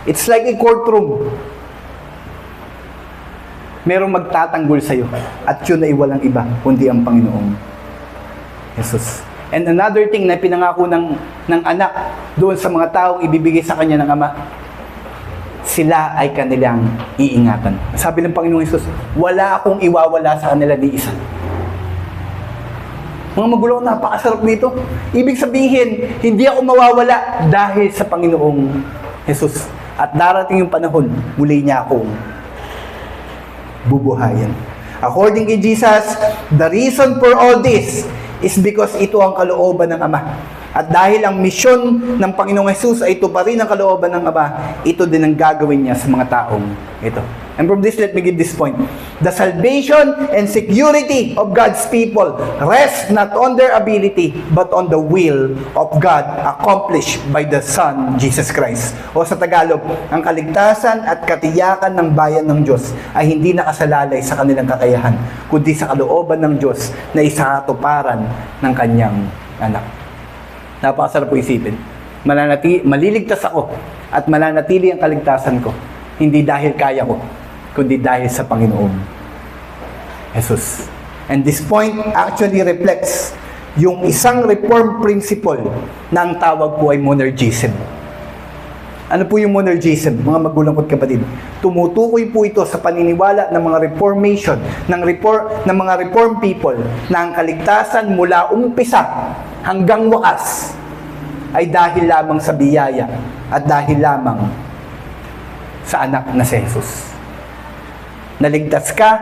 It's like a courtroom. Merong magtatanggol sa'yo. At yun ay walang iba, kundi ang Panginoong Jesus. And another thing na pinangako ng anak doon sa mga taong ibibigay sa kanya ng Ama, sila ay kanilang iingatan. Sabi ng Panginoong Jesus, wala akong iwawala sa kanila ni isa. Mga magulang, napakasarap nito. Ibig sabihin, hindi ako mawawala dahil sa Panginoong Jesus. At darating yung panahon, muli niya akong bubuhayin. According to Jesus, the reason for all this is because ito ang kalooban ng Ama. At dahil ang misyon ng Panginoong Jesus ay ito pa rin ang kalooban ng Ama, ito din ang gagawin niya sa mga taong ito. And from this, let me give this point. The salvation and security of God's people rest not on their ability, but on the will of God accomplished by the Son, Jesus Christ. O sa Tagalog, ang kaligtasan at katiyakan ng bayan ng Diyos ay hindi nakasalalay sa kanilang kakayahan, kundi sa kalooban ng Diyos na isakatuparan ng kanyang anak. Napakasarap po isipin. Maliligtas ako at mananatili ang kaligtasan ko. Hindi dahil kaya ko, kundi dahil sa Panginoong Jesus. And this point actually reflects yung isang reform principle na ang tawag po ay monergism. Ano po yung monergism, mga magulang ko't kapatid? Tumutukoy po ito sa paniniwala ng mga reformation, ng mga reform people, na ang kaligtasan mula umpisa hanggang wakas ay dahil lamang sa biyaya at dahil lamang sa anak na si Jesus. Naligtas ka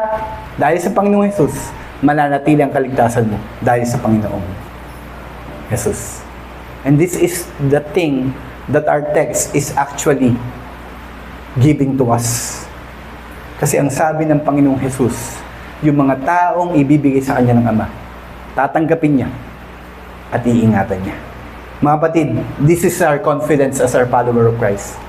dahil sa Panginoong Jesus, mananatili ang kaligtasan mo dahil sa Panginoong Jesus. And this is the thing that our text is actually giving to us. Kasi ang sabi ng Panginoong Jesus, yung mga taong ibibigay sa kanya ng Ama, tatanggapin niya at iingatan niya. Mga kapatid, this is our confidence as our follower of Christ.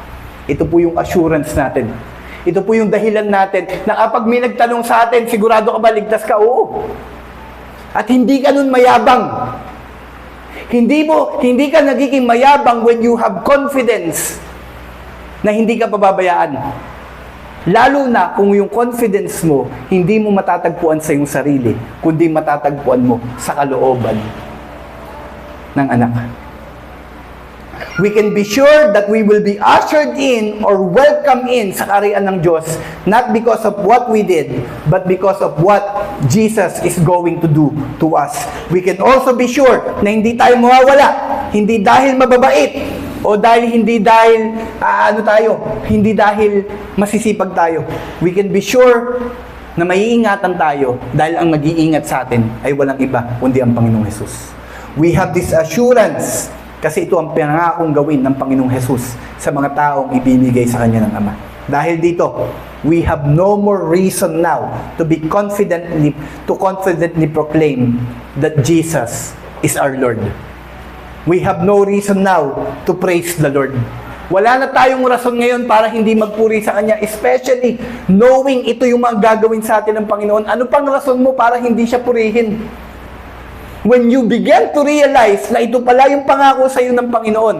Ito po yung assurance natin. Ito po yung dahilan natin na kapag may nagtanong sa atin, sigurado ka ba ligtas ka? Oo. At hindi ka nun mayabang. Hindi ka nagiging mayabang when you have confidence na hindi ka pababayaan. Lalo na kung yung confidence mo, hindi mo matatagpuan sa iyong sarili, kundi matatagpuan mo sa kalooban ng anak. We can be sure that we will be ushered in or welcome in sa kaharian ng Diyos, not because of what we did, but because of what Jesus is going to do to us. We can also be sure na hindi tayo mawawala, hindi dahil mababait, o hindi dahil hindi dahil masisipag tayo. We can be sure na maiingatan tayo dahil ang mag-iingat sa atin ay walang iba kundi ang Panginoong Jesus. We have this assurance kasi ito ang pinangakong gawin ng Panginoong Jesus sa mga taong ibinigay sa Kanya ng Ama. Dahil dito, we have no more reason now to confidently proclaim that Jesus is our Lord. We have no reason now to praise the Lord. Wala na tayong rason ngayon para hindi magpuri sa Kanya, especially knowing ito yung mga gagawin sa atin ng Panginoon. Ano pang rason mo para hindi siya purihin? When you begin to realize na ito pala yung pangako sa iyo ng Panginoon,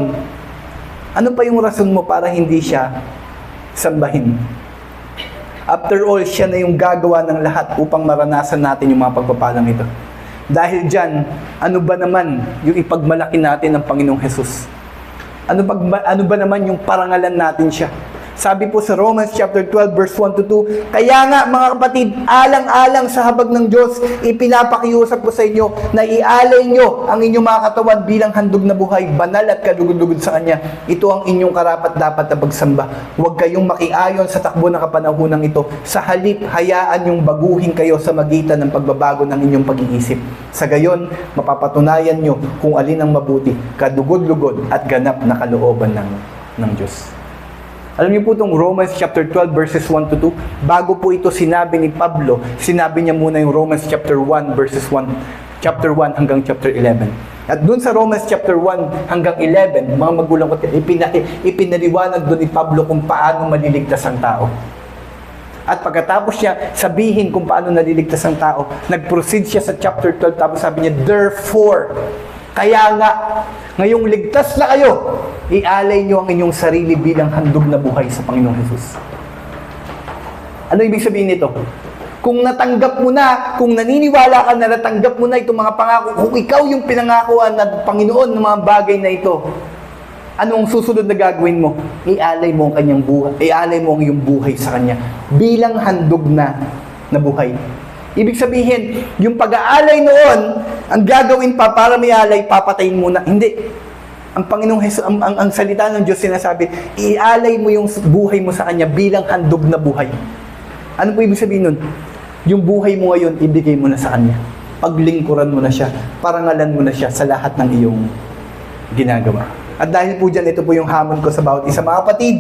ano pa yung rason mo para hindi siya sambahin? After all, siya na yung gagawa ng lahat upang maranasan natin yung mga pagpapalang ito. Dahil dyan, ano ba naman yung ipagmalaki natin ng Panginoong Jesus? Ano ba naman yung parangalan natin siya? Sabi po sa Romans chapter 12 verse 1 to 2, kaya nga mga kapatid, alang-alang sa habag ng Diyos, ipinapakiusap ko sa inyo na ialay nyo ang inyong mga katawan bilang handog na buhay, banal at kalugod-lugod sa Kanya. Ito ang inyong karapat-dapat na pagsamba. Huwag kayong makiayon sa takbo ng kapanahunang ito. Sa halip, hayaan yung baguhin kayo sa magitan ng pagbabago ng inyong pag-iisip. Sa gayon, mapapatunayan nyo kung alin ang mabuti, kadugod-lugod at ganap na kalooban ng Diyos. Alam niyo po itong Romans chapter 12 verses 1 to 2, bago po ito sinabi ni Pablo, sinabi niya muna yung Romans chapter 1 verses 1, chapter 1 hanggang chapter 11. At dun sa Romans chapter 1 hanggang 11, mga magulang ko, ipinaliwanag dun ni Pablo kung paano maliligtas ang tao. At pagkatapos niya sabihin kung paano naliligtas ang tao, nag-proceed siya sa chapter 12, tapos sabi niya, therefore, kaya nga, ngayong ligtas na kayo, ialay nyo ang inyong sarili bilang handog na buhay sa Panginoong Jesus. Ano ibig sabihin nito? Kung natanggap mo na, kung naniniwala ka na natanggap mo na itong mga pangako, kung ikaw yung pinangakuan ng Panginoon ng mga bagay na ito, anong susunod na gagawin mo? Ialay mo ang kanyang buhay, ialay mo ang iyong buhay sa Kanya bilang handog na buhay. Ibig sabihin, yung pag-aalay noon, ang gagawin pa para may alay, papatayin muna. Hindi. Ang Panginoong Jesus, ang salita ng Diyos sinasabi, ialay mo yung buhay mo sa Kanya bilang handog na buhay. Ano po ibig sabihin nun? Yung buhay mo ngayon, ibigay mo na sa Kanya. Paglingkuran mo na siya, parangalan mo na siya sa lahat ng iyong ginagawa. At dahil po dyan, ito po yung hamon ko sa bawat isa. Mga kapatid,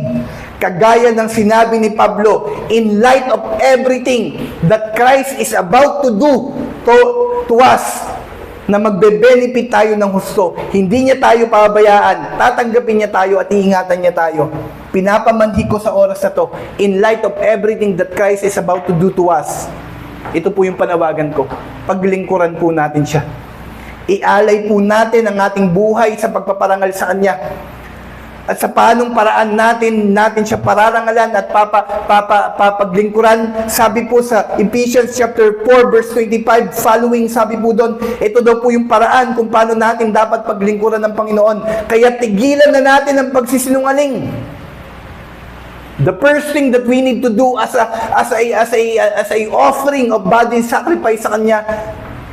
kagaya ng sinabi ni Pablo, in light of everything that Christ is about to do to us, na magbe-benefit tayo ng husto, hindi niya tayo pabayaan, tatanggapin niya tayo at iingatan niya tayo. Pinapamanhik ko sa oras na to, in light of everything that Christ is about to do to us. Ito po yung panawagan ko. Paglingkuran po natin siya. Ialay po natin ang ating buhay sa pagpaparangal sa Kanya. At sa paanong paraan natin siya pararangalan at papaglingkuran. Sabi po sa Ephesians chapter 4 verse 25 following, sabi po doon, ito daw po yung paraan kung paano natin dapat paglingkuran ng Panginoon. Kaya tigilan na natin ang pagsisinungaling. The first thing that we need to do as a offering of body sacrifice sa Kanya,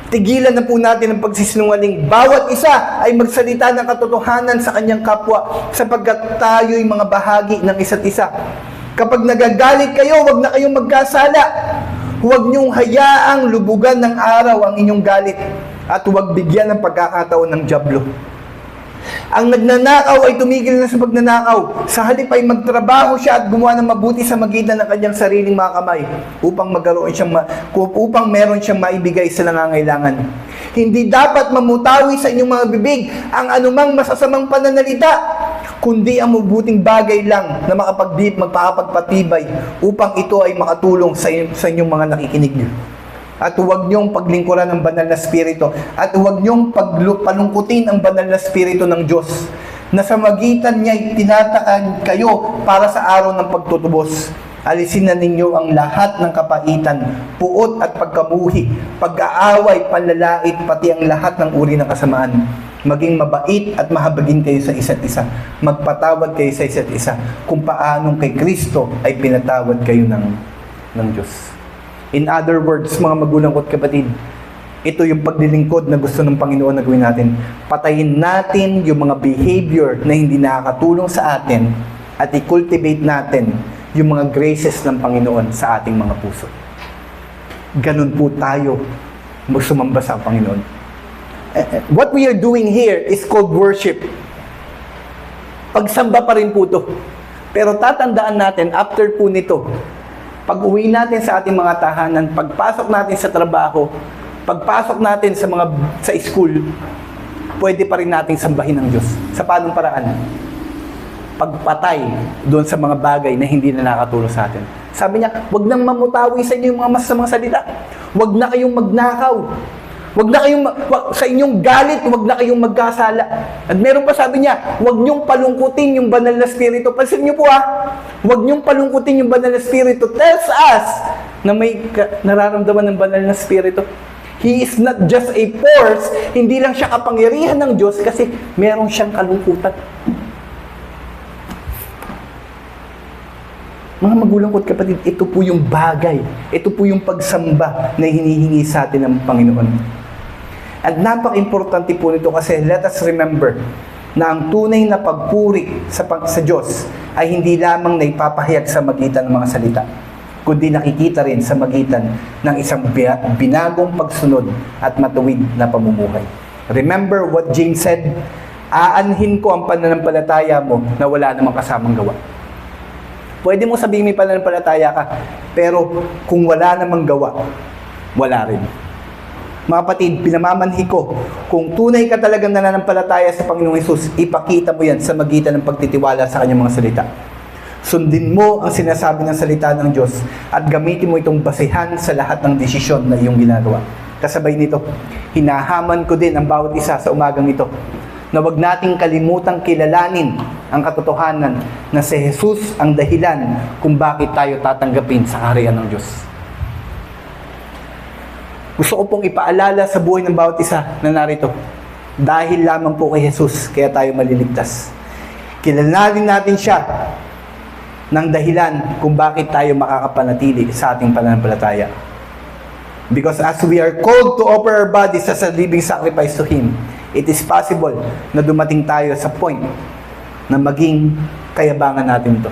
tigilan na po natin ang pagsisinungaling. Bawat isa ay magsalita ng katotohanan sa kanyang kapwa sapagkat tayo'y mga bahagi ng isa't isa. Kapag nagagalit kayo, huwag na kayong magkasala. Huwag niyong hayaang lubugan ng araw ang inyong galit at huwag bigyan ng pagkakataon ng dyablo. Ang nagnanakaw ay tumigil na sa pagnanakaw. Sa halip ay magtrabaho siya at gumawa ng mabuti sa magitan ng kanyang sariling mga kamay upang meron siyang maibigay sa nangangailangan. Hindi dapat mamutawi sa inyong mga bibig ang anumang masasamang pananalita, kundi ang mabuting bagay lang na magpapagpatibay upang ito ay makatulong sa inyong mga nakikinig. At huwag niyong paglingkuran ng banal na spirito. At huwag niyong palungkutin ang banal na spirito ng Diyos na sa magitan niya tinatakan kayo para sa araw ng pagtutubos. Alisin na ninyo ang lahat ng kapaitan, puot at pagkamuhi, pag-aaway, panlalait, pati ang lahat ng uri ng kasamaan. Maging mabait at mahabagin kayo sa isa't isa. Magpatawad kayo sa isa't isa kung paanong kay Kristo ay pinatawad kayo ng Diyos. In other words, mga magulang ko at kapatid, ito yung paglilingkod na gusto ng Panginoon na gawin natin. Patayin natin yung mga behavior na hindi nakakatulong sa atin at i-cultivate natin yung mga graces ng Panginoon sa ating mga puso. Ganun po tayo sumamba sa Panginoon. What we are doing here is called worship. Pagsamba pa rin po to. Pero tatandaan natin, after po nito, pag uwi natin sa ating mga tahanan, pagpasok natin sa trabaho, pagpasok natin sa school, pwede pa rin nating sambahin ng Diyos. Sa paanong paraan? Pagpatay doon sa mga bagay na hindi na nakatulong sa atin. Sabi niya, wag nang mamutawi sa inyo yung mga masasamang salita. Wag na kayong magnakaw. Sa inyong galit, wag na kayong magkasala. At meron pa sabi niya, wag niyong palungkutin yung banal na spirito. Pansin niyo po wag niyong palungkutin yung banal na spirito. Tells us na may nararamdaman ng banal na spirito. He is not just a force, hindi lang siya kapangyarihan ng Diyos kasi meron siyang kalungkutan. Mga magulang ko at kapatid, ito po yung bagay, ito po yung pagsamba na hinihingi sa atin ng Panginoon. At napaka-importante po nito kasi let us remember na ang tunay na pagpuri sa Diyos ay hindi lamang naipapahayag sa magitan ng mga salita, kundi nakikita rin sa magitan ng isang binagong pagsunod at matuwid na pamumuhay. Remember what James said, aanhin ko ang pananampalataya mo na wala namang kasamang gawa. Pwede mo sabihin may pananampalataya ka, pero kung wala namang gawa, wala rin. Mga kapatid, pinamamanhi ko, kung tunay ka talagang nananampalataya sa Panginoong Hesus, ipakita mo yan sa magitan ng pagtitiwala sa kanyang mga salita. Sundin mo ang sinasabi ng salita ng Diyos at gamitin mo itong basehan sa lahat ng desisyon na iyong ginagawa. Kasabay nito, hinahaman ko din ang bawat isa sa umagang ito na wag nating kalimutang kilalanin ang katotohanan na si Jesus ang dahilan kung bakit tayo tatanggapin sa kaharian ng Diyos. Gusto ko pong ipaalala sa buhay ng bawat isa na narito, dahil lamang po kay Jesus, kaya tayo maliligtas. Kilalanin natin siya ng dahilan kung bakit tayo makakapanatili sa ating pananampalataya. Because as we are called to offer our bodies as a living sacrifice to Him, it is possible na dumating tayo sa point na maging kayabangan natin ito.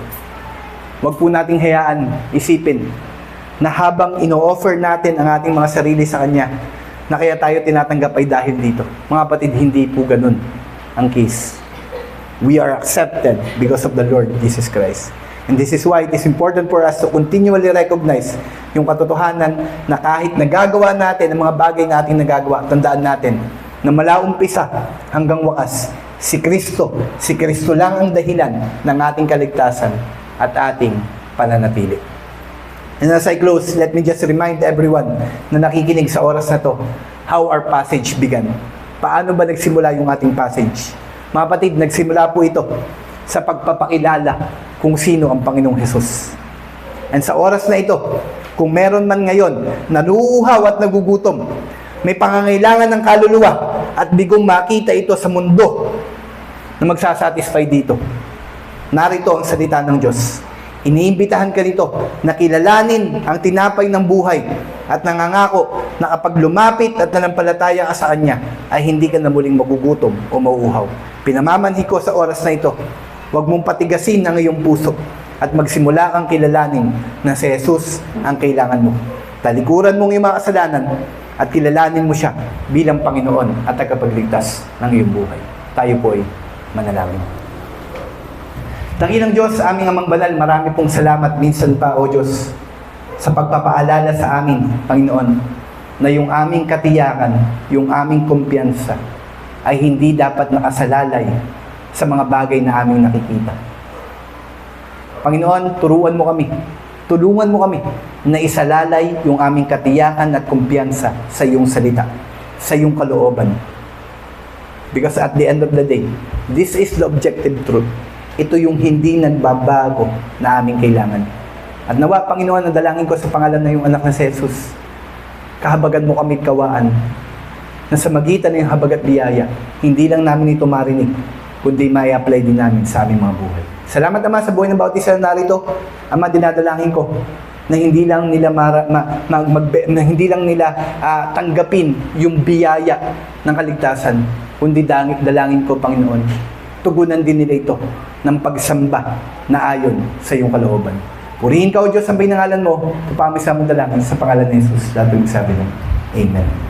Huwag po nating hayaan, isipin, na habang ino-offer natin ang ating mga sarili sa Kanya, na kaya tayo tinatanggap ay dahil dito. Mga kapatid, hindi po ganun ang case. We are accepted because of the Lord Jesus Christ. And this is why it is important for us to continually recognize yung katotohanan na kahit nagagawa natin ang mga bagay na ating nagagawa, tandaan natin na mula umpisa hanggang wakas, si Kristo lang ang dahilan ng ating kaligtasan at ating pananatili. And as I close, let me just remind everyone na nakikinig sa oras na to, how our passage began. Paano ba nagsimula yung ating passage? Mga kapatid, nagsimula po ito sa pagpapakilala kung sino ang Panginoong Hesus. And sa oras na ito, kung meron man ngayon na nanuuhaw at nagugutom, may pangangailangan ng kaluluwa at bigong makita ito sa mundo na magsasatisfy dito. Narito ang salita ng Diyos. Iniimbitahan ka dito na kilalanin ang tinapay ng buhay at nangangako na kapag lumapit at nanampalataya ka sa Kanya, ay hindi ka na muling magugutom o mauuhaw. Pinamamanhi ko sa oras na ito, huwag mong patigasin ang iyong puso at magsimula kang kilalanin na si Jesus ang kailangan mo. Talikuran mong iyong mga kasalanan at kilalanin mo siya bilang Panginoon at tagapagligtas ng iyong buhay. Tayo po ay manalangin. Dakilang Diyos, aming Amang Banal, marami pong salamat minsan pa, O Diyos, sa pagpapaalala sa amin, Panginoon, na yung aming katiyakan, yung aming kumpiyansa, ay hindi dapat nakasalalay sa mga bagay na aming nakikita. Panginoon, turuan mo kami, tulungan mo kami na isalalay yung aming katiyakan at kumpiyansa sa iyong salita, sa iyong kalooban. Because at the end of the day, this is the objective truth. Ito yung hindi nagbabago na aming kailangan. At nawa, Panginoon, nadalangin ko sa pangalan na yung anak na si Jesus, kahabagan mo kami kawaan na sa magitan ng habag at biyaya, hindi lang namin ito marinig, kundi may apply din namin sa aming mga buhay. Salamat Ama sa buhay ng bawat isa na narito. Ama, dinadalangin ko na hindi lang nila na hindi lang nila tanggapin yung biyaya ng kaligtasan, kundi dalangin ko, Panginoon, tugunan din nila ito ng pagsamba na ayon sa iyong kalooban. Purihin ka, O Diyos, sambahin ng ngalan mo. Tupami sa among dalangin sa pangalan ni Jesus. Lahat ng sabi ng Amen.